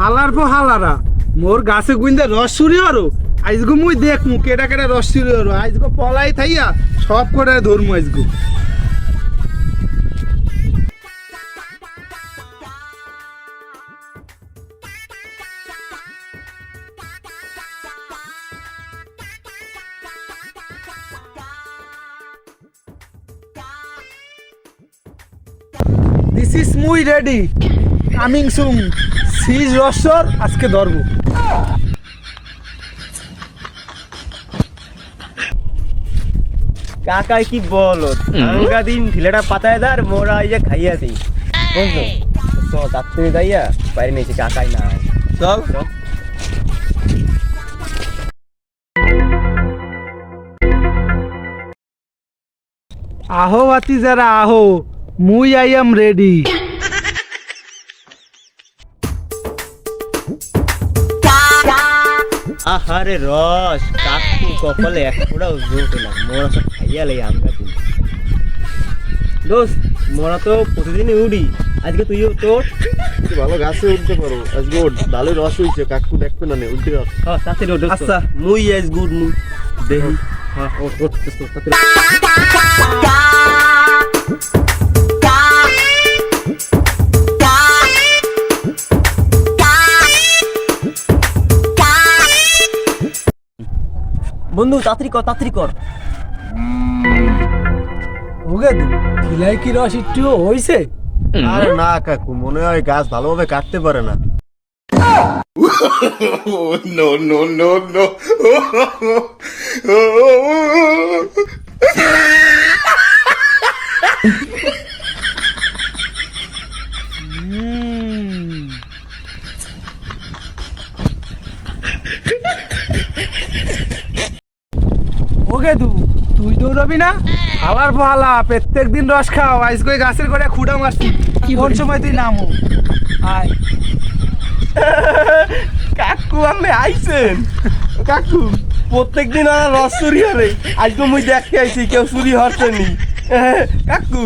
হালার পো হালারা মোর গাছে গুইন্দা রস চুরি হরো আজগো মুই দেখমু কেডা কেডা রস চুরি হরো আজগো পলাই থাইয়া সব করে ধরমু আজগো। দিস ইজ মুই রেডি কামিং সুন সিজ রসর আজকে ধরবো। কাকাই কি বলো আঙ্গা দিন ঢিলেটা পাতায় দার মোরা এই যে খাইয়া দিই বুঝলো তো তার থেকে যাইয়া বাইরে নিয়েছি কাকাই না চল আহো বাতি যারা আহো মুই আই এম রেডি। আহারে রস কাকু কপালে এক ফোঁটাও জোট না মোরা সব খাইয়া লাই আঙ্গা দিন দোস্ত মোরা তো প্রতিদিনই উড়ি আজকে তুইও তোর ভালো গাছে উঠতে পারো আজকে ভালো রস হয়েছে কাকু দেখবে না উঠতে হ্যাঁ তাতে আচ্ছা মুই আজ গুড মুই দেখি হ্যাঁ ও তাতে বন্ধু তাড়াতাড়ি কর ওকে দু খিলাই কি রস একটু হইছে? আরে না কাকু মনে হয় গাছ ভালোভাবে কাটতে পারে না। no, no, no, no. ওকে তুই দৌড়বি না হালার ভালা প্রত্যেক দিন রস খাও আজকে গাছের করে খুঁড়া মারছি কোন সময় তুই নামো আয়। কাকু আপনি আইছেন কাকু প্রত্যেকদিন আর রস চুরি হরে আজকে মুই দেখতে আইছি কেউ চুরি হচ্ছে নি কাকু